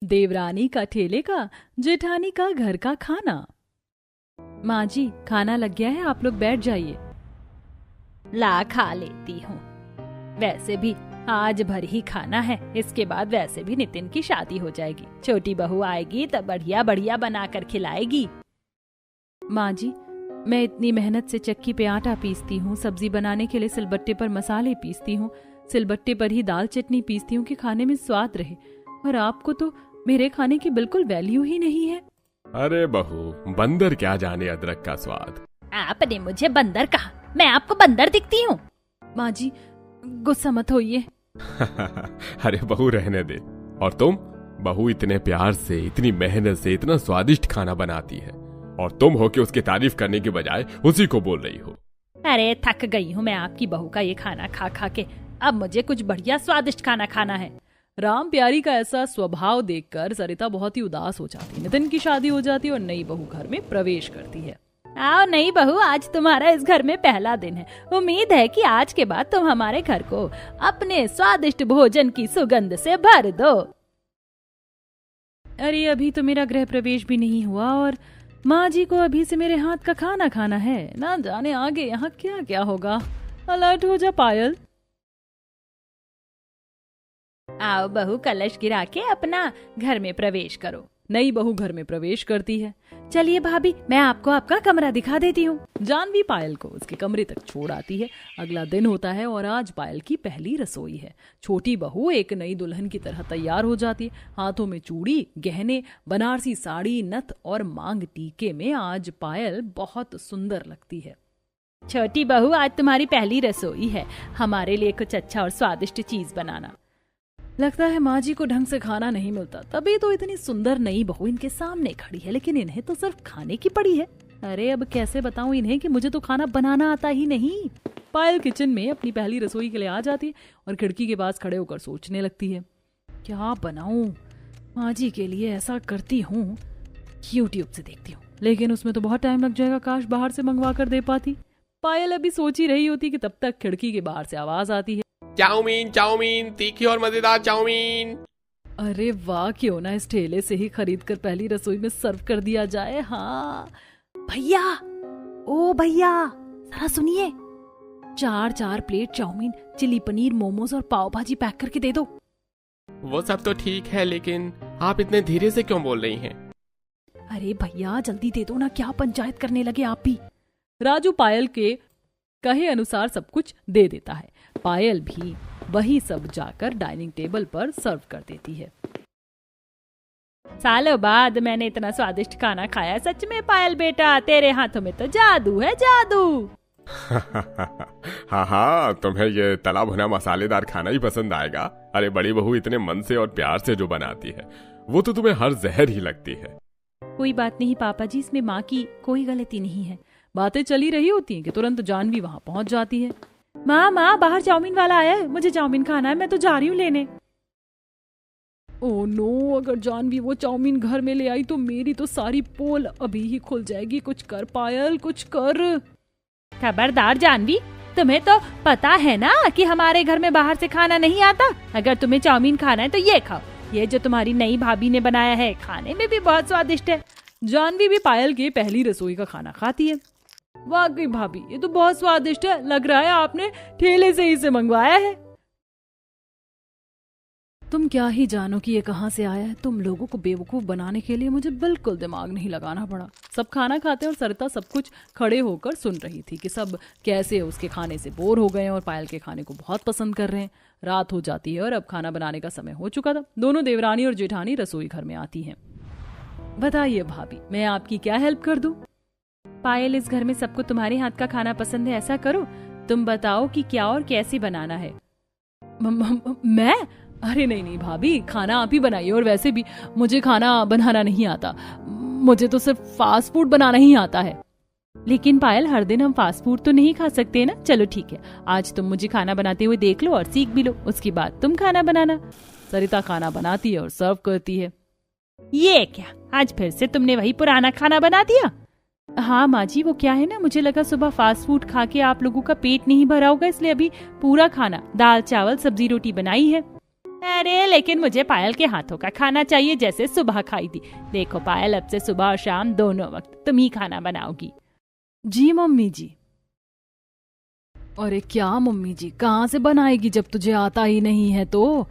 देवरानी का ठेले का, जेठानी का घर का खाना। माँ जी, खाना लग गया है, आप लोग बैठ जाइए। ला, खा लेती हूँ। वैसे भी आज भर ही खाना है, इसके बाद वैसे भी नितिन की शादी हो जाएगी। छोटी बहू आएगी तो बढ़िया बढ़िया बनाकर खिलाएगी। माँ जी, मैं इतनी मेहनत से चक्की पे आटा पीसती हूँ, सब्जी बनाने के लिए सिलबट्टे पर मसाले पीसती हूँ, सिलबट्टे पर ही दाल चटनी पीसती हूँ कि खाने में स्वाद रहे, और आपको तो मेरे खाने की बिल्कुल वैल्यू ही नहीं है। अरे बहू, बंदर क्या जाने अदरक का स्वाद। आपने मुझे बंदर कहा, मैं आपको बंदर दिखती हूँ? माँ जी, गुस्सा मत होइए। अरे बहू, रहने दे। और तुम बहू इतने प्यार से, इतनी मेहनत से इतना स्वादिष्ट खाना बनाती है, और तुम हो कि उसकी तारीफ करने के बजाय उसी को बोल रही हो। अरे थक गई हूँ मैं आपकी बहू का ये खाना खा खा के, अब मुझे कुछ बढ़िया स्वादिष्ट खाना खाना है। राम प्यारी का ऐसा स्वभाव देखकर सरिता बहुत ही उदास हो जाती है। नितिन की शादी हो जाती है और नई बहू घर में प्रवेश करती है। आओ नई बहू, आज तुम्हारा इस घर में पहला दिन है। उम्मीद है कि आज के बाद तुम हमारे घर को अपने स्वादिष्ट भोजन की सुगंध से भर दो। अरे अभी तो मेरा गृह प्रवेश भी नहीं हुआ और माँ जी को अभी से मेरे हाथ का खाना खाना है। ना जाने आगे यहाँ क्या क्या होगा। अलर्ट हो जा पायल। आओ बहू, कलश गिरा के अपना घर में प्रवेश करो। नई बहू घर में प्रवेश करती है। चलिए भाभी, मैं आपको आपका कमरा दिखा देती हूँ। जानवी पायल को उसके कमरे तक छोड़ आती है। अगला दिन होता है और आज पायल की पहली रसोई है। छोटी बहू एक नई दुल्हन की तरह तैयार हो जाती है। हाथों में चूड़ी, गहने, बनारसी साड़ी, नथ और मांग टीके में आज पायल बहुत सुंदर लगती है। छोटी बहू, आज तुम्हारी पहली रसोई है, हमारे लिए कुछ अच्छा और स्वादिष्ट चीज बनाना। लगता है माँ जी को ढंग से खाना नहीं मिलता, तभी तो इतनी सुंदर नई बहू इनके सामने खड़ी है, लेकिन इन्हें तो सिर्फ खाने की पड़ी है। अरे अब कैसे बताऊं इन्हें कि मुझे तो खाना बनाना आता ही नहीं। पायल किचन में अपनी पहली रसोई के लिए आ जाती है और खिड़की के पास खड़े होकर सोचने लगती है, क्या बनाऊं माँ जी के लिए। ऐसा करती हूँ, यूट्यूब से देखती हूँ, लेकिन उसमें तो बहुत टाइम लग जाएगा, काश बाहर से मंगवा कर दे पाती। पायल अभी सोच ही रही होती कि तब तक खिड़की के बाहर से आवाज आती है, चाउमीन चाउमीन, तीखी और मजेदार चाउमीन। अरे वाह, क्यों ना इस ठेले से ही खरीद कर पहली रसोई में सर्व कर दिया जाए। हाँ भैया, ओ भैया जरा सुनिए, 4 plate chow mein, chilli paneer, momos और पाव भाजी पैक करके दे दो। वो सब तो ठीक है, लेकिन आप इतने धीरे से क्यों बोल रही हैं? अरे भैया जल्दी दे दो ना, क्या पंचायत करने लगे आप भी। राजू पायल के कहे अनुसार सब कुछ दे देता है। पायल भी वही सब जाकर डाइनिंग टेबल पर सर्व कर देती है। सालों बाद मैंने इतना स्वादिष्ट खाना खाया, सच में पायल बेटा, तेरे हाथों में तो जादू है, जादू। हाँ, तुम्हें ये तला भुना मसालेदार खाना ही पसंद आएगा। अरे बड़ी बहू इतने मन से और प्यार से जो बनाती है, वो तो तुम्हें हर जहर ही लगती है। कोई बात नहीं पापा जी, इसमें माँ की कोई गलती नहीं है। बातें चली रही होती हैं कि तुरंत जानवी वहाँ पहुँच जाती है। माँ, बाहर चाउमीन वाला आया है, मुझे चाउमीन खाना है, मैं तो जा रही हूँ लेने। ओह नो, अगर जानवी वो चाउमीन घर में ले आई तो मेरी तो सारी पोल अभी ही खुल जाएगी। कुछ कर पायल, कुछ कर। खबरदार जानवी, तुम्हें तो पता है ना कि हमारे घर में बाहर से खाना नहीं आता। अगर तुम्हें चाउमीन खाना है तो ये खाओ, ये जो तुम्हारी नई भाभी ने बनाया है, खाने में भी बहुत स्वादिष्ट है। जानवी भी पायल की पहली रसोई का खाना खाती है। वाकई भाभी, ये तो बहुत स्वादिष्ट है, लग रहा है आपने ठेले से ही से मंगवाया है। तुम क्या ही जानो कि ये कहाँ से आया है। तुम लोगों को बेवकूफ बनाने के लिए मुझे बिल्कुल दिमाग नहीं लगाना पड़ा। सब खाना खाते हैं और सरिता सब कुछ खड़े होकर सुन रही थी कि सब कैसे उसके खाने से बोर हो गए हैं और पायल के खाने को बहुत पसंद कर रहे हैं। रात हो जाती है और अब खाना बनाने का समय हो चुका था। दोनों देवरानी और जेठानी रसोई घर में आती हैं। बताइए भाभी, मैं आपकी क्या हेल्प कर दूं? पायल, इस घर में सबको तुम्हारे हाथ का खाना पसंद है, ऐसा करो तुम बताओ कि क्या और कैसे बनाना है। मैं? अरे नहीं भाभी, खाना आप ही बनाइए, और वैसे भी मुझे खाना बनाना नहीं आता, मुझे तो सिर्फ फास्ट फूड बनाना ही आता है। लेकिन पायल, हर दिन हम फास्ट फूड तो नहीं खा सकते ना। चलो ठीक है, आज तुम मुझे खाना बनाते हुए देख लो और सीख भी लो, उसके बाद तुम खाना बनाना। सरिता खाना बनाती है और सर्व करती है। ये क्या, आज फिर से तुमने वही पुराना खाना बना दिया? हाँ माँ जी, वो क्या है ना, मुझे लगा सुबह फास्ट फूड खा के आप लोगों का पेट नहीं भरा होगा, इसलिए अभी पूरा खाना, दाल चावल सब्जी रोटी बनाई है। अरे लेकिन मुझे पायल के हाथों का खाना चाहिए जैसे सुबह खाई थी। देखो पायल, अब से सुबह और शाम दोनों वक्त तुम ही खाना बनाओगी। जी मम्मी जी। अरे क्या मम्मी जी, कहाँ से बनाएगी जब तुझे आता ही नहीं है? तो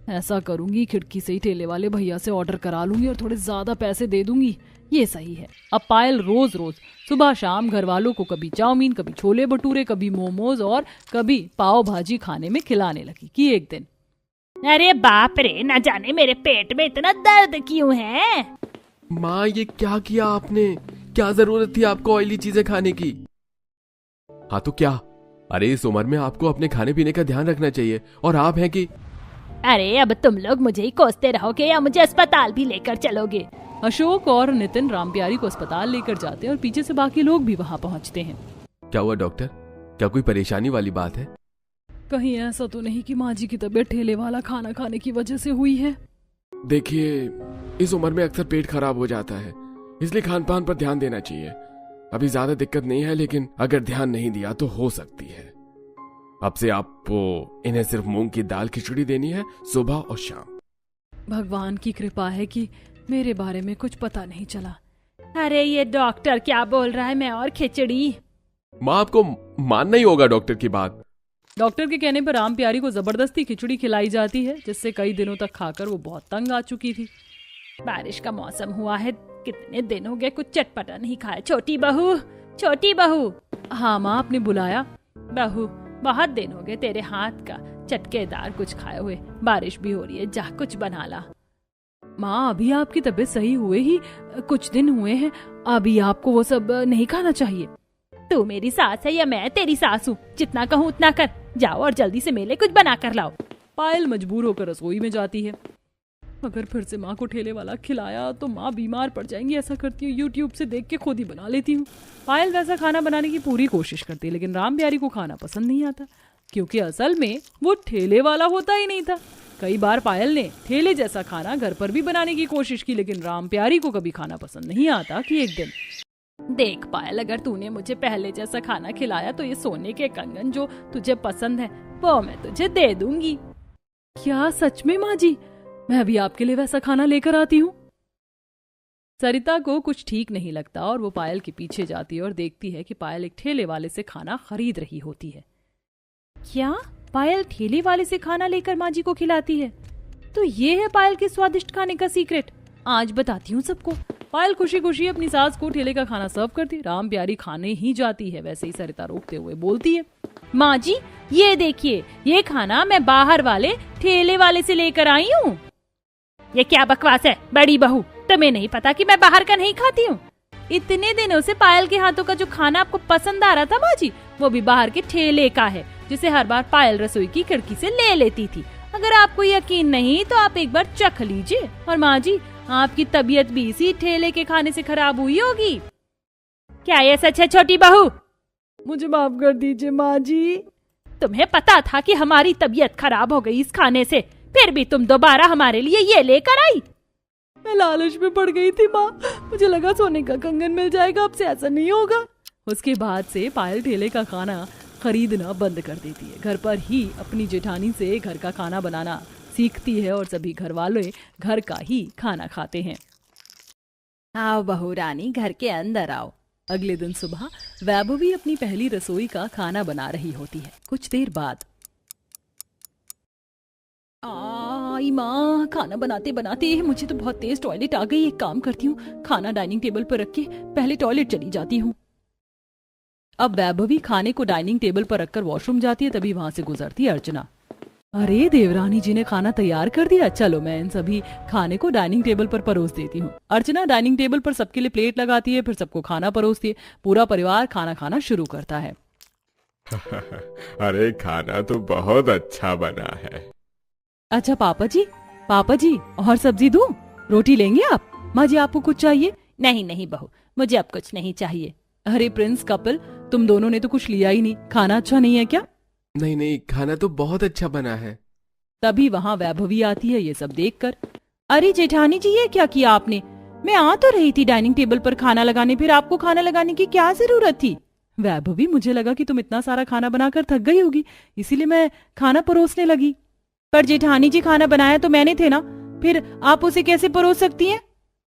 ऐसा करूंगी, खिड़की से ही ठेले वाले भैया से ऑर्डर करा लूंगी और थोड़े ज्यादा पैसे दे दूंगी। ये सही है। अब पायल रोज रोज सुबह शाम घर वालों को कभी चाउमीन, कभी छोले भटूरे, कभी मोमोज और कभी पाव भाजी खाने में खिलाने लगी कि एक दिन, अरे बाप रे, न जाने मेरे पेट में इतना दर्द क्यों है। माँ ये क्या किया आपने? क्या जरूरत थी आपको ऑयली चीजें खाने की? हाँ तो क्या? अरे इस उम्र में आपको अपने खाने पीने का ध्यान रखना चाहिए और आप हैं कि अरे अब तुम लोग मुझे ही कोसते रहोगे या मुझे अस्पताल भी लेकर चलोगे? अशोक और नितिन रामप्यारी को अस्पताल लेकर जाते हैं और पीछे से बाकी लोग भी वहाँ पहुँचते हैं। क्या हुआ डॉक्टर? क्या कोई परेशानी वाली बात है? कहीं ऐसा तो नहीं कि माँ जी की तबीयत ठेले वाला खाना खाने की वजह से हुई है? देखिए इस उम्र में अक्सर पेट खराब हो जाता है, इसलिए खान पान पर ध्यान देना चाहिए। अभी ज्यादा दिक्कत नहीं है, लेकिन अगर ध्यान नहीं दिया तो हो सकती है। अब से आपको इन्हें सिर्फ मूंग की दाल खिचड़ी देनी है सुबह और शाम। भगवान की कृपा है कि मेरे बारे में कुछ पता नहीं चला। अरे ये डॉक्टर क्या बोल रहा है, मैं और खिचड़ी? माँ आपको मानना ही होगा डॉक्टर की बात। डॉक्टर के कहने पर रामप्यारी को जबरदस्ती खिचड़ी खिलाई जाती है, जिससे कई दिनों तक खाकर वो बहुत तंग आ चुकी थी। बारिश का मौसम हुआ है, कितने दिन हो गए कुछ चटपटा नहीं खाया। छोटी बहू, छोटी बहू। हाँ माँ, आपने बुलाया? बहू बहुत दिन हो गए तेरे हाथ का चटकेदार कुछ खाए हुए। बारिश भी हो रही है, जा कुछ बना ला। माँ अभी आपकी तबीयत सही हुए ही कुछ दिन हुए हैं, अभी आपको वो सब नहीं खाना चाहिए। तू मेरी सास है या मैं तेरी सास हूँ? जितना कहूँ उतना कर। जाओ और जल्दी से मेरे लिए कुछ बना कर लाओ। पायल मजबूर होकर रसोई में जाती है। अगर फिर से माँ को ठेले वाला खिलाया तो माँ बीमार पड़ जाएंगी। ऐसा करती हूँ, यूट्यूब से देख के खुद ही बना लेती हूँ। पायल वैसा खाना बनाने की पूरी कोशिश करती है, लेकिन रामप्यारी को खाना पसंद नहीं आता, क्योंकि असल में वो ठेले वाला होता ही नहीं था। कई बार पायल ने ठेले जैसा खाना घर पर भी बनाने की कोशिश की, लेकिन रामप्यारी को कभी खाना पसंद नहीं आता कि एक दिन, देख पायल, अगर तूने मुझे पहले जैसा खाना खिलाया तो ये सोने के कंगन जो तुझे पसंद है वो मैं तुझे दे दूंगी। क्या सच में माँ जी? मैं अभी आपके लिए वैसा खाना लेकर आती हूँ। सरिता को कुछ ठीक नहीं लगता और वो पायल के पीछे जाती है और देखती है कि पायल एक ठेले वाले से खाना खरीद रही होती है। क्या पायल ठेले वाले से खाना लेकर माँ जी को खिलाती है? तो ये है पायल के स्वादिष्ट खाने का सीक्रेट। आज बताती हूँ सबको। पायल खुशी खुशी अपनी सास को ठेले का खाना सर्व करती। रामप्यारी खाने ही जाती है, वैसे ही सरिता रोकते हुए बोलती है, माँ जी ये देखिए, ये खाना मैं बाहर वाले ठेले वाले से लेकर आई हूँ। ये क्या बकवास है बड़ी बहू, तुम्हें नहीं पता कि मैं बाहर का नहीं खाती हूँ? इतने दिनों से पायल के हाथों का जो खाना आपको पसंद आ रहा था माँ जी, वो भी बाहर के ठेले का है, जिसे हर बार पायल रसोई की खिड़की से ले लेती थी। अगर आपको यकीन नहीं तो आप एक बार चख लीजिए। और माँ जी, आपकी तबीयत भी इसी ठेले के खाने से खराब हुई होगी। क्या ये सच है छोटी बहू? मुझे माफ कर दीजिए माँ जी। तुम्हें पता था कि हमारी तबीयत खराब हो गई इस खाने से, फिर भी तुम दोबारा हमारे लिए ये लेकर आई? मैं लालच में पड़ गई थी माँ, मुझे लगा सोने का कंगन मिल जाएगा, अब से ऐसा नहीं होगा। उसके बाद से पायल ठेले का खाना खरीदना बंद कर देती है। घर पर ही अपनी जेठानी से घर का खाना बनाना सीखती है और सभी घर वाले घर का ही खाना खाते हैं। आओ बहू रानी, घर के अंदर आओ। अगले दिन सुबह वैभवी अपनी पहली रसोई का खाना बना रही होती है। कुछ देर बाद, आई माँ, खाना बनाते बनाते मुझे तो बहुत तेज टॉयलेट आ गई। एक काम करती हूँ, खाना डाइनिंग टेबल पर रख के पहले टॉयलेट चली जाती हूँ। अब वैभवी खाने को डाइनिंग टेबल पर रखकर वॉशरूम जाती है, तभी वहां से गुजरती है अर्चना। अरे देवरानी जी ने खाना तैयार कर दिया, चलो मैं इन सभी खाने को डाइनिंग टेबल पर परोस देती हूँ। अर्चना डाइनिंग टेबल पर सबके लिए प्लेट लगाती है, फिर सबको खाना परोसती है। पूरा परिवार खाना खाना शुरू करता है। अरे खाना तो बहुत अच्छा बना है। अच्छा पापा जी और सब्जी दूं? रोटी लेंगे आप? माँ जी आपको कुछ चाहिए? नहीं नहीं बहू, मुझे अब कुछ नहीं चाहिए। अरे प्रिंस कपिल, तुम दोनों ने तो कुछ लिया ही नहीं, खाना अच्छा नहीं है क्या? नहीं नहीं, खाना तो बहुत अच्छा बना है। तभी वहाँ वैभवी आती है ये सब देखकर। अरे जेठानी जी, ये क्या किया आपने? मैं आ तो रही थी डाइनिंग टेबल पर खाना लगाने, फिर आपको खाना लगाने की क्या जरूरत थी? वैभवी, मुझे लगा कि तुम इतना सारा खाना बनाकर थक गई होगी, इसीलिए मैं खाना परोसने लगी। पर जेठानी जी खाना बनाया तो मैंने थे ना, फिर आप उसे कैसे परोस सकती हैं?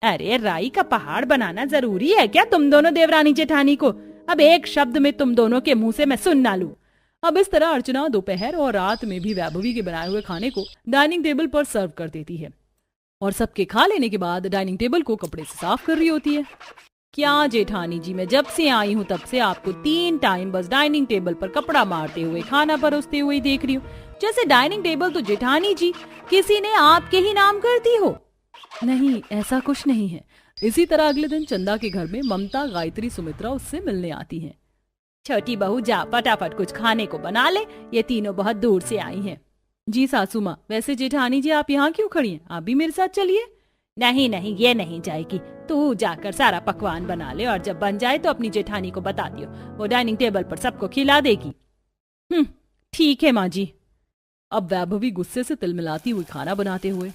अरे राई का पहाड़ बनाना जरूरी है क्या तुम दोनों देवरानी जेठानी को? अब एक शब्द में तुम दोनों के मुंह से मैं सुन ना लूं। अब इस तरह अर्चना दोपहर और रात में भी वैभवी के बनाए हुए खाने को डाइनिंग टेबल पर सर्व कर देती है और सबके खा लेने के बाद डाइनिंग टेबल को कपड़े से साफ कर रही होती है। क्या जेठानी जी, मैं जब से आई हूँ तब से आपको 3 टाइम बस डाइनिंग टेबल पर कपड़ा मारते हुए खाना परोसते हुए देख रही हूँ, जैसे डाइनिंग टेबल तो जेठानी जी किसी ने आपके ही नाम कर दी हो। नहीं, ऐसा कुछ नहीं है। इसी तरह अगले दिन चंदा के घर में ममता, गायत्री, सुमित्रा उससे मिलने आती हैं। छोटी बहू जा फटाफट कुछ खाने को बना ले, ये तीनों बहुत दूर से आई हैं। जी सासू माँ, वैसे जेठानी जी आप यहाँ क्यों खड़ी हैं? आप भी मेरे साथ चलिए। नहीं नहीं, ये नहीं जाएगी, तू जाकर सारा पकवान बना ले और जब बन जाए तो अपनी जेठानी को बता दियो, वो डाइनिंग टेबल पर सबको खिला देगी। ठीक है माँ जी। अब वैभवी गुस्से से तिलमिलाती हुई खाना बनाते हुए,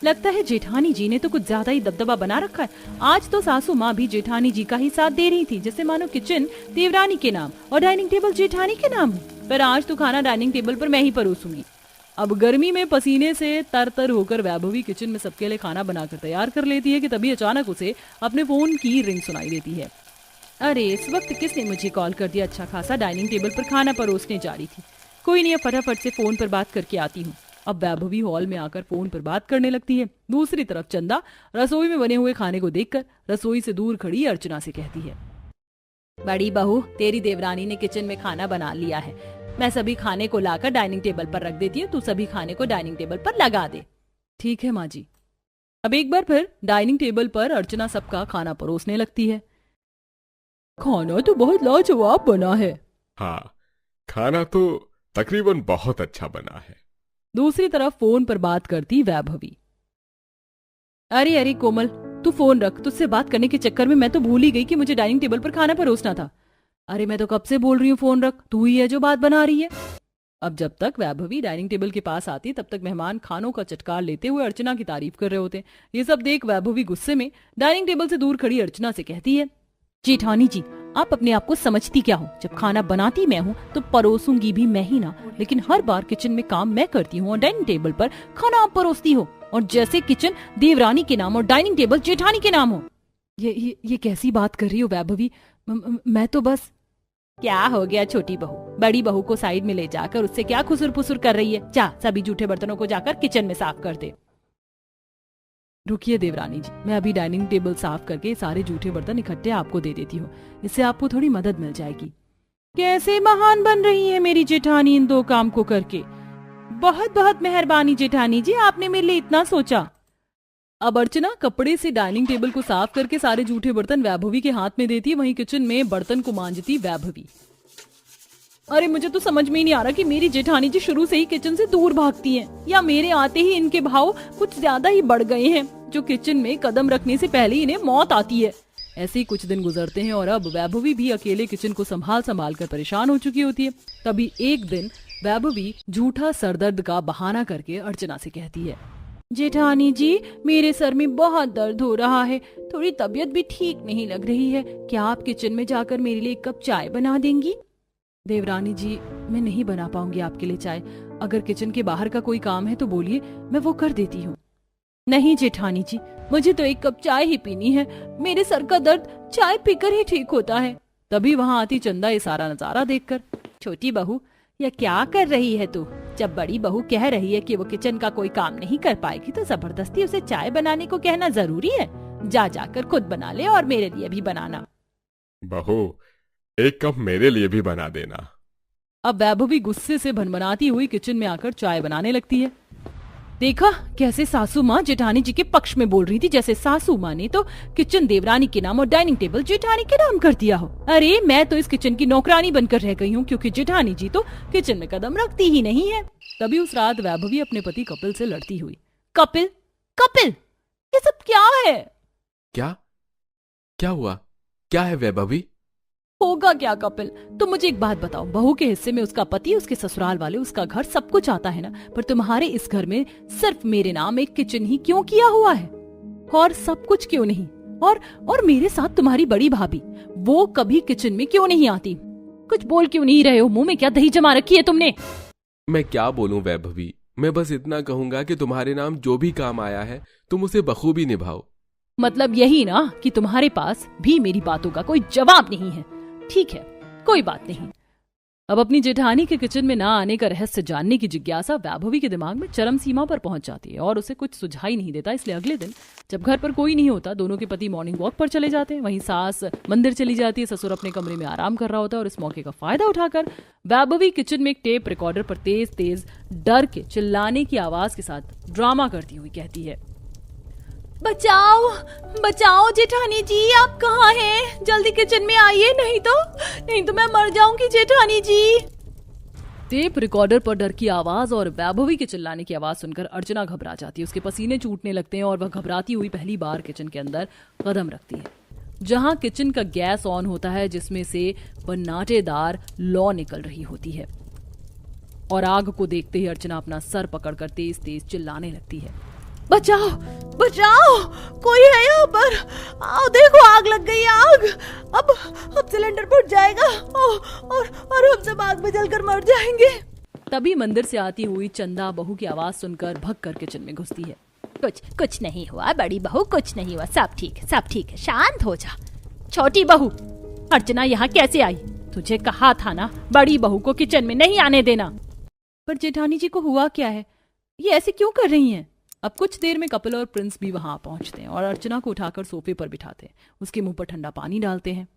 लगता है जेठानी जी ने तो कुछ ज्यादा ही दबदबा बना रखा है। आज तो सासू माँ भी जेठानी जी का ही साथ दे रही थी, जैसे मानो किचन देवरानी के नाम और डाइनिंग टेबल जेठानी के नाम है। पर आज तो खाना डाइनिंग टेबल पर मैं ही परोसूंगी। अब गर्मी में पसीने से तरतर होकर वैभवी किचन में सबके लिए खाना बनाकर तैयार कर लेती है कि तभी अचानक उसे अपने फोन की रिंग सुनाई देती है। अरे इस वक्त किसने मुझे कॉल कर दिया? अच्छा खासा डाइनिंग टेबल पर खाना परोसने जा रही थी। कोई नहीं, फटाफट से फोन पर बात करके आती हूँ। अब वैभवी हॉल में आकर फोन पर बात करने लगती है। दूसरी तरफ चंदा रसोई में बने हुए खाने को देखकर रसोई से दूर खड़ी अर्चना से कहती है, बड़ी बहू, तेरी देवरानी ने किचन में खाना बना लिया है। मैं सभी खाने को लाकर डाइनिंग टेबल पर रख देती हूँ, तू सभी खाने को डाइनिंग टेबल पर लगा दे। ठीक है माँ जी। अब एक बार फिर डाइनिंग टेबल पर अर्चना सबका खाना परोसने लगती है। खाना तो बहुत लाजवाब बना है। हाँ, खाना तो तकरीबन बहुत अच्छा बना है। दूसरी तरफ फोन पर बात करती वैभवी, अरे अरे कोमल, तू फोन रख, तुझसे बात करने के चक्कर में मैं तो भूल ही गई कि मुझे डाइनिंग टेबल पर खाना परोसना था। अरे मैं तो कब से बोल रही हूँ फोन रख, तू ही है जो बात बना रही है। अब जब तक वैभवी डाइनिंग टेबल के पास आती तब तक मेहमान खानों का चटकार लेते हुए अर्चना की तारीफ कर रहे होते। ये सब देख वैभवी गुस्से में डाइनिंग टेबल से दूर खड़ी अर्चना से कहती है, जेठानी जी, आप अपने आप को समझती क्या हो? जब खाना बनाती मैं हूँ तो परोसूंगी भी मैं ही ना, लेकिन हर बार किचन में काम मैं करती हूँ और डाइनिंग टेबल पर खाना आप परोसती हो, और जैसे किचन देवरानी के नाम और डाइनिंग टेबल जेठानी के नाम हो। ये कैसी बात कर रही हो वैभवी? मैं तो बस। क्या हो गया छोटी बहू? बड़ी बहू को साइड में ले जाकर उससे क्या खुसुर पुसुर कर रही है? जा सभी जूठे बर्तनों को जाकर किचन में साफ कर दे। रुकिए देवरानी जी, मैं अभी डाइनिंग टेबल साफ करके सारे जूठे बर्तन इकट्ठे आपको दे देती हूँ, इससे आपको थोड़ी मदद मिल जाएगी। कैसे महान बन रही है मेरी जेठानी इन 2 काम को करके। बहुत बहुत मेहरबानी जेठानी जी, आपने मेरे लिए इतना सोचा। अब अर्चना कपड़े से डाइनिंग टेबल को साफ करके सारे जूठे बर्तन वैभवी के हाथ में देती, वहीं किचन में बर्तन को मांजती वैभवी। अरे मुझे तो समझ में ही नहीं आ रहा कि मेरी जेठानी जी शुरू से ही किचन से दूर भागती हैं, या मेरे आते ही इनके भाव कुछ ज्यादा ही बढ़ गए हैं, जो किचन में कदम रखने से पहले ही इन्हें मौत आती है। ऐसे ही कुछ दिन गुजरते हैं और अब वैभवी भी अकेले किचन को संभाल कर परेशान हो चुकी होती है। तभी एक दिन वैभवी झूठा सरदर्द का बहाना करके अर्चना से कहती है, जेठानी जी, मेरे सर में बहुत दर्द हो रहा है, थोड़ी तबीयत भी ठीक नहीं लग रही है, क्या आप किचन में जाकर मेरे लिए 1 कप चाय बना देंगी? देवरानी जी, मैं नहीं बना पाऊंगी आपके लिए चाय। अगर किचन के बाहर का कोई काम है तो बोलिए, मैं वो कर देती हूँ। नहीं जेठानी जी, मुझे तो 1 कप चाय ही पीनी है, मेरे सर का दर्द चाय पीकर ही ठीक होता है। तभी वहाँ आती चंदा ये सारा नजारा देखकर, छोटी बहू, यह क्या कर रही है तू? जब बड़ी बहू कह रही है कि वो किचन का कोई काम नहीं कर पाएगी तो जबरदस्ती उसे चाय बनाने को कहना जरूरी है? जाकर खुद बना ले और मेरे लिए भी बनाना। बहू, 1 कप मेरे लिए भी बना देना। अब वैभवी गुस्से से भनभनाती हुई किचन में आकर चाय बनाने लगती है। देखा कैसे सासू माँ जेठानी जी के पक्ष में बोल रही थी, जैसे सासू माँ ने तो किचन देवरानी के नाम और डाइनिंग टेबल जेठानी के नाम कर दिया हो। अरे मैं तो इस किचन की नौकरानी बनकर रह गई हूँ, क्योंकि जेठानी जी तो किचन में कदम रखती ही नहीं है। तभी उस रात वैभवी अपने पति कपिल से लड़ती हुई, कपिल कपिल, ये सब क्या है? क्या हुआ? क्या है वैभवी? होगा क्या कपिल? तुम मुझे एक बात बताओ, बहू के हिस्से में उसका पति, उसके ससुराल वाले, उसका घर, सब कुछ आता है ना, पर तुम्हारे इस घर में सिर्फ मेरे नाम एक किचन ही क्यों किया हुआ है? और सब कुछ क्यों नहीं? और मेरे साथ तुम्हारी बड़ी भाभी, वो कभी किचन में क्यों नहीं आती? कुछ बोल क्यों नहीं रहे हो? मुंह में क्या दही जमा रखी है तुमने? मैं क्या बोलूं वैभवी, मैं बस इतना कहूंगा कि तुम्हारे नाम जो भी काम आया है तुम उसे बखूबी निभाओ। मतलब यही ना कि तुम्हारे पास भी मेरी बातों का कोई जवाब नहीं है। ठीक है, कोई बात नहीं। अब अपनी जेठानी के किचन में ना आने का रहस्य जानने की जिज्ञासा वैभवी के दिमाग में चरम सीमा पर पहुंच जाती है और उसे कुछ सुझाई नहीं देता। इसलिए अगले दिन जब घर पर कोई नहीं होता, दोनों के पति मॉर्निंग वॉक पर चले जाते हैं, वहीं सास मंदिर चली जाती है, ससुर अपने कमरे में आराम कर रहा होता है और इस मौके का फायदा उठाकर वैभवी किचन में एक टेप रिकॉर्डर पर तेज तेज डर के चिल्लाने की आवाज के साथ ड्रामा करती हुई कहती है, बचाओ बचाओ जेठानी जी, आप कहाँ हैं? जल्दी किचन में आइए, नहीं तो मैं मर जाऊंगी जेठानी जी। टेप रिकॉर्डर पर डर की आवाज और वैभवी के चिल्लाने की आवाज सुनकर अर्चना घबरा जाती है। उसके पसीने छूटने लगते हैं और वह घबराती हुई पहली बार किचन के अंदर कदम रखती है, जहां किचन का गैस ऑन होता है, जिसमें से बन्नाटेदार लौ निकल रही होती है। और आग को देखते ही अर्चना अपना सर पकड़कर तेज तेज चिल्लाने लगती है, बचाओ बचाओ, कोई है यहाँ पर? आओ देखो, आग लग गई, आग। अब सिलेंडर फट जाएगा और हम सब आग में जलकर मर जाएंगे। तभी मंदिर से आती हुई चंदा बहू की आवाज सुनकर भग कर किचन में घुसती है। कुछ नहीं हुआ बड़ी बहू, कुछ नहीं हुआ, सब ठीक है, शांत हो जा। छोटी बहू, अर्चना यहाँ कैसे आई? तुझे कहा था ना बड़ी बहू को किचन में नहीं आने देना। पर जेठानी जी को हुआ क्या है? ये ऐसे क्यों कर रही हैं? अब कुछ देर में कपिल और प्रिंस भी वहां पहुंचते हैं और अर्चना को उठाकर सोफे पर बिठाते हैं, उसके मुंह पर ठंडा पानी डालते हैं।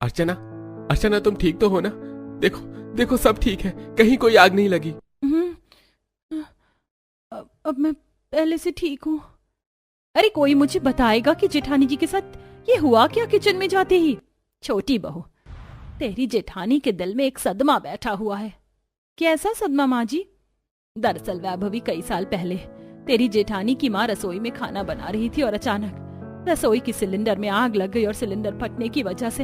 अर्चना तुम ठीक तो हो ना? देखो सब ठीक है, कहीं कोई आग नहीं लगी। अब मैं पहले से ठीक हूँ। अरे कोई मुझे बताएगा कि जेठानी जी के साथ ये हुआ क्या किचन में जाते ही? छोटी बहू, तेरी जेठानी के दिल में एक सदमा बैठा हुआ है। कैसा सदमा माँ जी? दरअसल वैभवी कई साल पहले तेरी जेठानी की माँ रसोई में खाना बना रही थी और अचानक रसोई की सिलेंडर में आग लग गई और सिलेंडर फटने की वजह से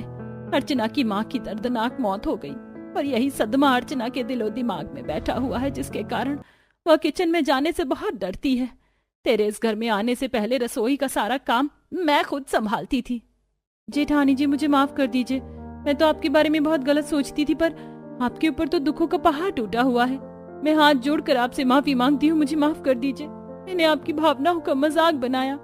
अर्चना की माँ की दर्दनाक मौत हो गई। और यही सदमा अर्चना के दिलो दिमाग में बैठा हुआ है, जिसके कारण वह किचन में जाने से बहुत डरती है। तेरे इस घर में आने से पहले रसोई का सारा काम मैं खुद संभालती थी। जेठानी जी मुझे माफ कर दीजिए, मैं तो आपके बारे में बहुत गलत सोचती थी, पर आपके ऊपर तो दुखों का पहाड़ टूटा हुआ है। मैं हाथ जोड़कर आपसे माफी मांगती हूँ, मुझे माफ कर दीजिए। मैंने आपकी भावनाओं का मजाक बनाया।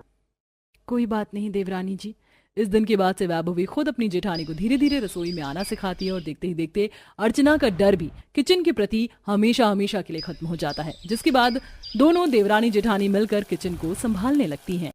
कोई बात नहीं देवरानी जी। इस दिन के बाद से वैभवी खुद अपनी जेठानी को धीरे धीरे रसोई में आना सिखाती है और देखते ही देखते अर्चना का डर भी किचन के प्रति हमेशा हमेशा के लिए खत्म हो जाता है, जिसके बाद दोनों देवरानी जेठानी मिलकर किचन को संभालने लगती हैं।